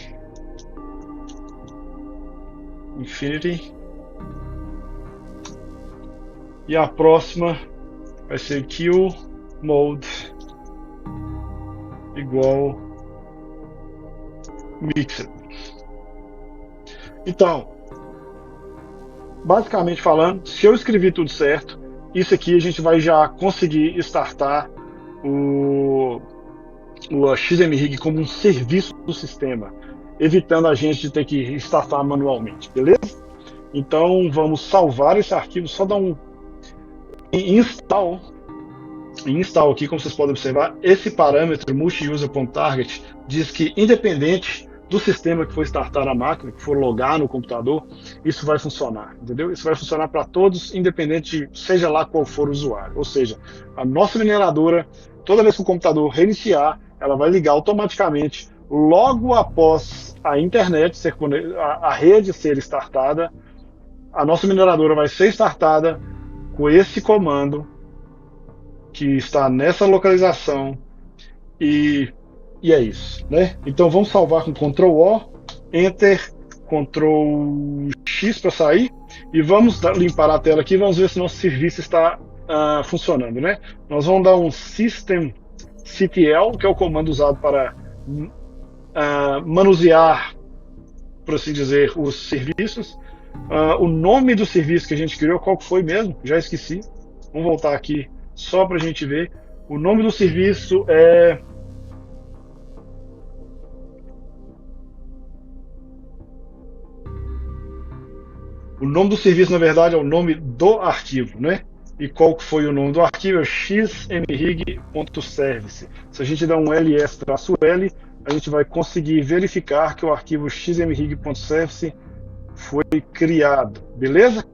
A: E a próxima vai ser kill mode igual mixed. Então, basicamente falando, se eu escrevi tudo certo, isso aqui a gente vai já conseguir startar o XMRig como um serviço do sistema, evitando a gente de ter que startar manualmente, beleza? Então vamos salvar esse arquivo, só dar um install aqui, como vocês podem observar. Esse parâmetro multi-user.target diz que, independente do sistema que for startar a máquina, que for logar no computador, isso vai funcionar, entendeu? Isso vai funcionar para todos, independente de seja lá qual for o usuário. Ou seja, a nossa mineradora, toda vez que o computador reiniciar, ela vai ligar automaticamente logo após a internet a rede ser startada. A nossa mineradora vai ser startada com esse comando que está nessa localização, e é isso, né? Então vamos salvar com Ctrl O, Enter, Ctrl X para sair, e vamos limpar a tela aqui. Vamos ver se nosso serviço está funcionando, né? Nós vamos dar um systemctl, que é o comando usado para manusear, por assim dizer, os serviços. O nome do serviço que a gente criou, qual que foi mesmo? Já esqueci. Vamos voltar aqui só para a gente ver. O nome do serviço é na verdade, é o nome do arquivo, né? E qual que foi o nome do arquivo? É xmrig.service. Se a gente der um ls-l, a gente vai conseguir verificar que o arquivo xmrig.service foi criado, beleza?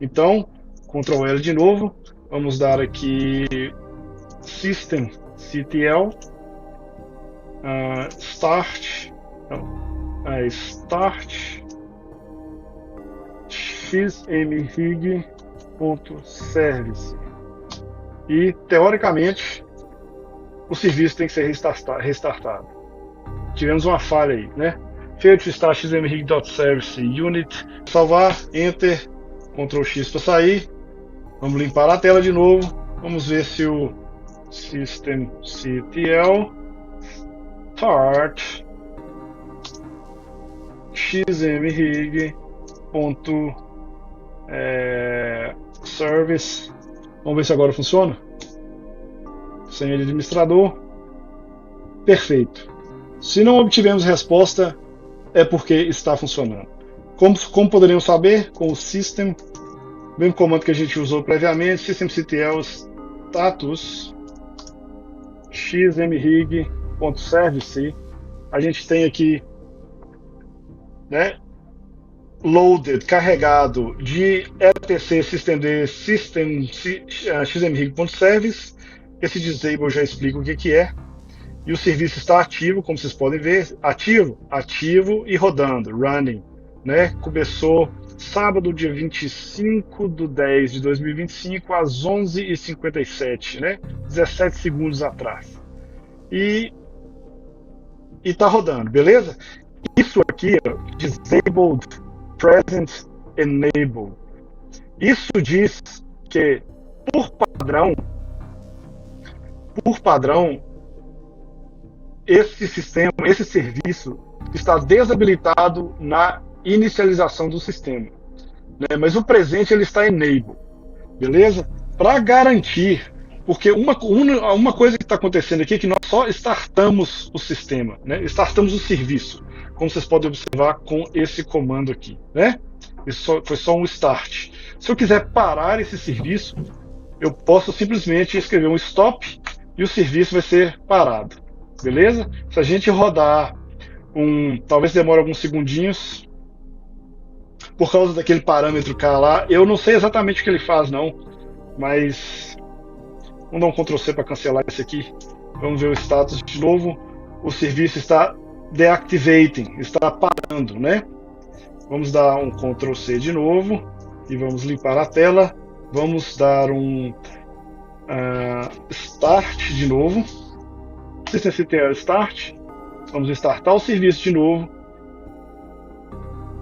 A: Então, Ctrl L de novo, vamos dar aqui systemctl start xmrig.service, e teoricamente o serviço tem que ser restartado. Tivemos uma falha aí, né? Feito start xmrig.service unit, salvar, enter, Ctrl X para sair. Vamos limpar a tela de novo. Vamos ver se o systemctl start xmrig.service. Vamos ver se agora funciona. Senha de administrador. Perfeito. Se não obtivemos resposta, é porque está funcionando. Como poderíamos saber? Com o system, mesmo comando que a gente usou previamente, systemctl status xmrig.service. A gente tem aqui, né, loaded, carregado de etc systemd system xmrig.service. Esse disable já explica o que é. E o serviço está ativo, como vocês podem ver, ativo e rodando, running, né? Começou sábado, dia 25/10/2025, às 11h57, né? 17 segundos atrás. E está rodando, beleza? Isso aqui, ó, disabled present enable. Isso diz que, por padrão, esse sistema, esse serviço está desabilitado na inicialização do sistema, né? Mas o presente ele está enable, beleza? Para garantir, porque uma coisa que está acontecendo aqui é que nós só startamos o sistema, né? Startamos o serviço, como vocês podem observar com esse comando aqui, né? Isso foi só um start. Se eu quiser parar esse serviço, eu posso simplesmente escrever um stop e o serviço vai ser parado. Beleza? Se a gente rodar talvez demore alguns segundinhos por causa daquele parâmetro K lá, eu não sei exatamente o que ele faz não, mas vamos dar um Ctrl C para cancelar isso aqui. Vamos ver o status de novo. O serviço está deactivating, está parando, né? Vamos dar um Ctrl C de novo e vamos limpar a tela. Vamos dar um start de novo. systemctl start. Vamos startar o serviço de novo.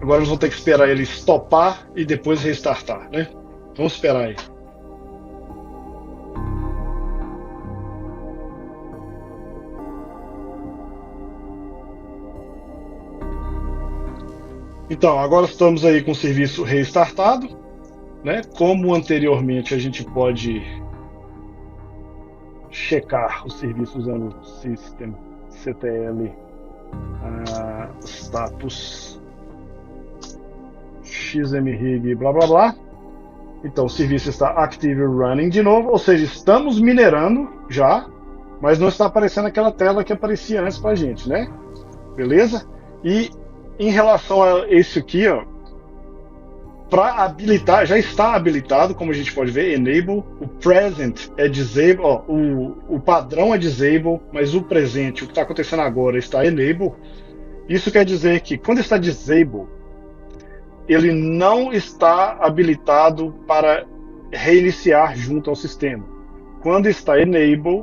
A: Agora nós vamos ter que esperar ele stopar e depois restartar, né? Vamos esperar aí. Então, agora estamos aí com o serviço restartado, né? Como anteriormente a gente pode checar o serviço usando o systemctl status xmrig blá blá blá. Então o serviço está active running de novo, ou seja, estamos minerando já, mas não está aparecendo aquela tela que aparecia antes pra gente, né? Beleza? E em relação a esse aqui, ó, para habilitar, já está habilitado, como a gente pode ver, enable. O present é disable, ó, o padrão é disable, mas o presente, o que está acontecendo agora, está enable. Isso quer dizer que quando está disable, ele não está habilitado para reiniciar junto ao sistema. Quando está enable,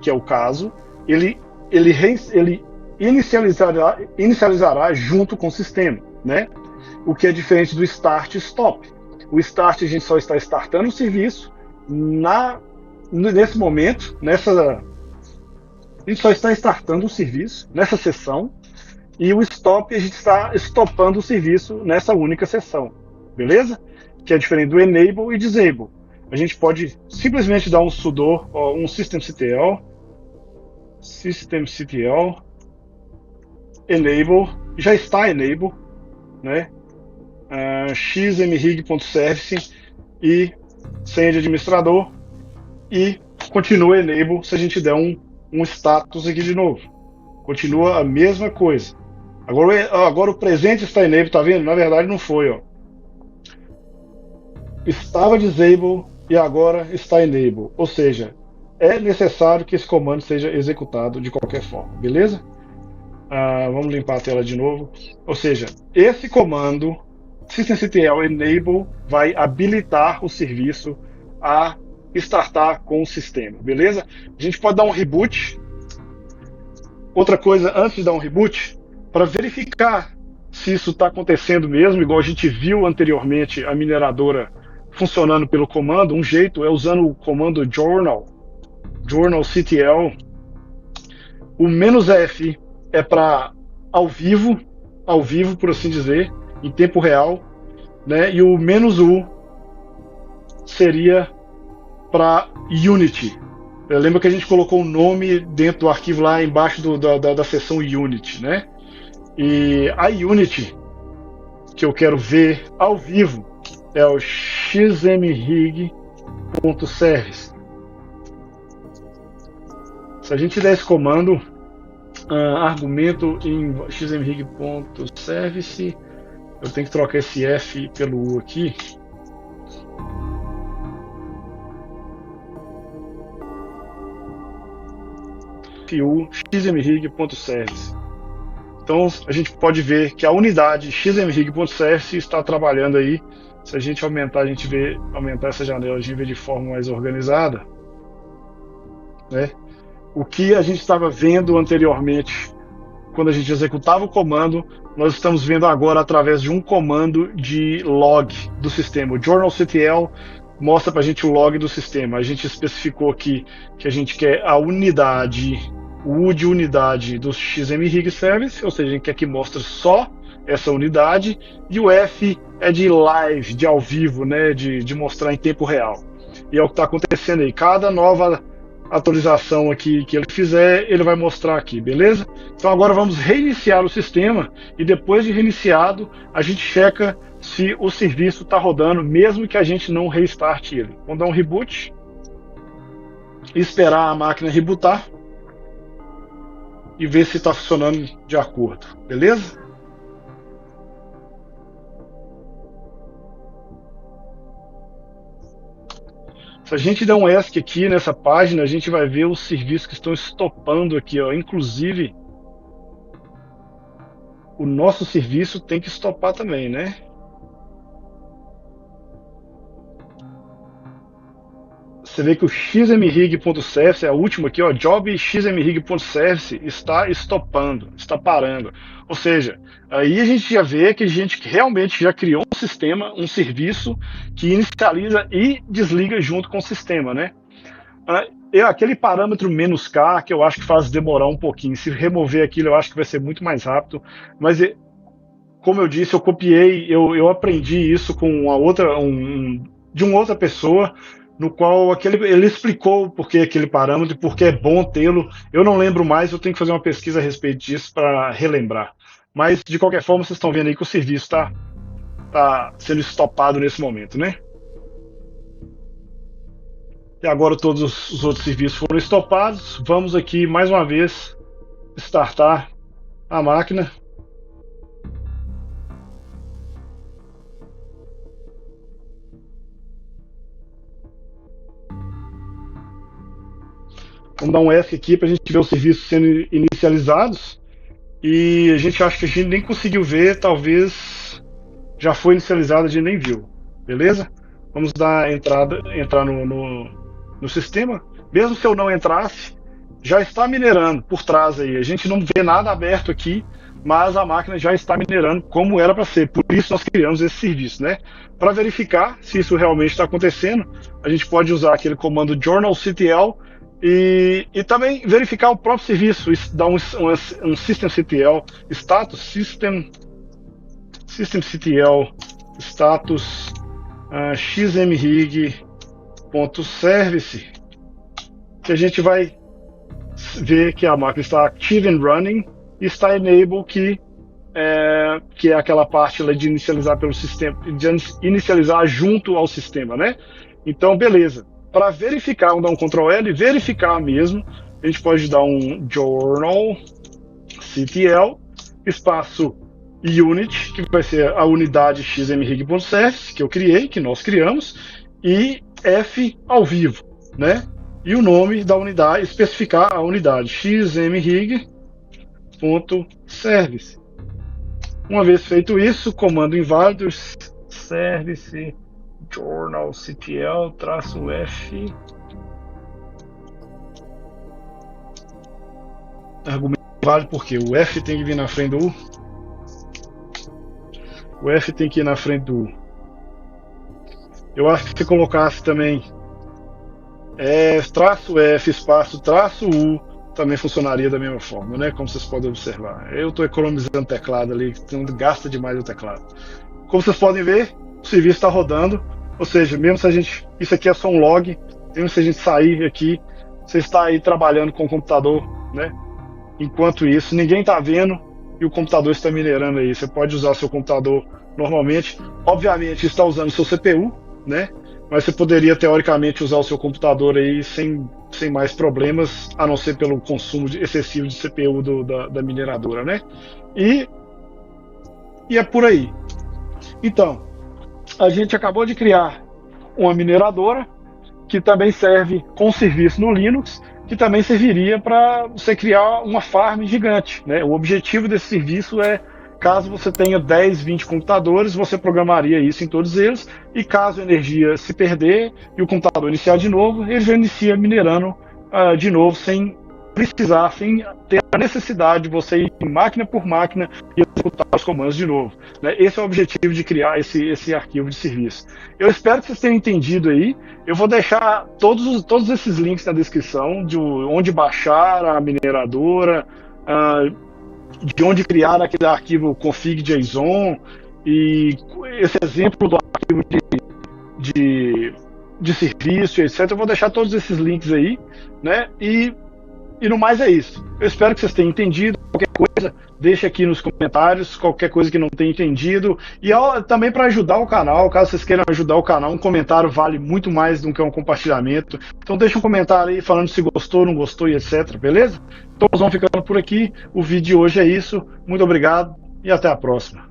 A: que é o caso, ele inicializará junto com o sistema, né? O que é diferente do start e stop. O start a gente só está startando o serviço nesse momento, a gente só está startando o serviço nessa sessão, e o stop a gente está stopando o serviço nessa única sessão, beleza? Que é diferente do enable e disable. A gente pode simplesmente dar um sudo, um systemctl enable, já está enable, né? xmrig.service e senha de administrador, e continua enable se a gente der um status aqui de novo. Continua a mesma coisa. Agora o presente está enable, tá vendo? Na verdade não foi, ó. Estava disable e agora está enable. Ou seja, é necessário que esse comando seja executado de qualquer forma, beleza? Vamos limpar a tela de novo. Ou seja, esse comando systemctl enable vai habilitar o serviço a startar com o sistema, beleza? A gente pode dar um reboot. Outra coisa, antes de dar um reboot, para verificar se isso está acontecendo mesmo, igual a gente viu anteriormente a mineradora funcionando pelo comando, um jeito é usando o comando journalctl. O "-f" é para ao vivo, ao vivo, por assim dizer, em tempo real, né? E o "-u" seria para Unity. Lembra que a gente colocou o nome dentro do arquivo lá embaixo da seção Unity, né? E a Unity que eu quero ver ao vivo é o xmrig.service. Se a gente der esse comando, argumento em xmrig.service, eu tenho que trocar esse F pelo U aqui. xmrig.service. Então a gente pode ver que a unidade xmrig.service está trabalhando aí. Se a gente aumentar, aumentar essa janela, a gente vê de forma mais organizada, né? O que a gente estava vendo anteriormente, quando a gente executava o comando, nós estamos vendo agora através de um comando de log do sistema. O journalctl mostra para a gente o log do sistema. A gente especificou aqui que a gente quer a unidade, o U de unidade do xmrig service, ou seja, a gente quer que mostre só essa unidade, e o F é de live, de ao vivo, né, de mostrar em tempo real. E é o que está acontecendo aí. Cada nova atualização aqui que ele fizer, ele vai mostrar aqui, beleza? Então agora vamos reiniciar o sistema, e depois de reiniciado, a gente checa se o serviço está rodando, mesmo que a gente não restarte ele. Vamos dar um reboot, esperar a máquina rebootar e ver se está funcionando de acordo, beleza? Se a gente der um ESC aqui nessa página, a gente vai ver os serviços que estão estopando aqui, ó. Inclusive, o nosso serviço tem que estopar também, né? Você vê que o xmrig.service, é a última aqui, ó, job xmrig.service está estopando, está parando. Ou seja, aí a gente já vê que a gente realmente já criou um sistema, um serviço que inicializa e desliga junto com o sistema, né? Aquele parâmetro "-k", que eu acho que faz demorar um pouquinho. Se remover aquilo, eu acho que vai ser muito mais rápido. Mas, como eu disse, eu copiei, eu aprendi isso com de uma outra pessoa, no qual ele explicou por que aquele parâmetro e por que é bom tê-lo. Eu não lembro mais, eu tenho que fazer uma pesquisa a respeito disso para relembrar. Mas, de qualquer forma, vocês estão vendo aí que o serviço está sendo estopado nesse momento, né? E agora todos os outros serviços foram estopados. Vamos aqui, mais uma vez, startar a máquina. Vamos dar um F aqui para a gente ver os serviços sendo inicializados. E a gente acha que a gente nem conseguiu ver, talvez já foi inicializado, a gente nem viu. Beleza? Vamos dar entrar no sistema. Mesmo se eu não entrasse, já está minerando por trás aí. A gente não vê nada aberto aqui, mas a máquina já está minerando como era para ser. Por isso nós criamos esse serviço, né? Para verificar se isso realmente está acontecendo, a gente pode usar aquele comando journalctl e também verificar o próprio serviço, dar um systemctl status, systemctl status xmrig.service, que a gente vai ver que a máquina está active and running e está enable, que é aquela parte lá de inicializar pelo sistema, de inicializar junto ao sistema, né? Então, beleza. Para verificar, vamos dar um Ctrl L, verificar mesmo, a gente pode dar um journalctl espaço unit, que vai ser a unidade xmrig.service, que eu criei, que nós criamos, e F ao vivo, né? E o nome da unidade, especificar a unidade xmrig.service. Uma vez feito isso, comando inválido, service journalctl-f, argumento inválido porque o F tem que vir na frente do U. O F tem que ir na frente do U. Eu acho que se colocasse também traço F espaço traço U também funcionaria da mesma forma, né? Como vocês podem observar. Eu estou economizando teclado ali, que gasta demais o teclado. Como vocês podem ver, o serviço está rodando, ou seja, mesmo se a gente, isso aqui é só um log, mesmo se a gente sair aqui, você está aí trabalhando com o computador, né? Enquanto isso, ninguém está vendo e o computador está minerando aí. Você pode usar seu computador normalmente, obviamente está usando seu CPU, né? Mas você poderia teoricamente usar o seu computador aí sem mais problemas, a não ser pelo consumo excessivo de CPU da mineradora, né? E é por aí. Então, a gente acabou de criar uma mineradora que também serve com serviço no Linux, que também serviria para você criar uma farm gigante, né? O objetivo desse serviço é, caso você tenha 10, 20 computadores, você programaria isso em todos eles, e caso a energia se perder e o computador iniciar de novo, ele já inicia minerando de novo, sem precisar, sem ter a necessidade de você ir máquina por máquina e executar os comandos de novo, né? Esse é o objetivo de criar esse arquivo de serviço. Eu espero que vocês tenham entendido aí. Eu vou deixar todos esses links na descrição de onde baixar a mineradora, de onde criar aquele arquivo config.json, e esse exemplo do arquivo de serviço, etc. Eu vou deixar todos esses links aí, né? E no mais é isso. Eu espero que vocês tenham entendido. Qualquer coisa, deixa aqui nos comentários, qualquer coisa que não tenha entendido. E também para ajudar o canal, caso vocês queiram ajudar o canal, um comentário vale muito mais do que um compartilhamento. Então deixa um comentário aí falando se gostou, não gostou e etc, beleza? Então nós vamos ficando por aqui. O vídeo de hoje é isso. Muito obrigado e até a próxima.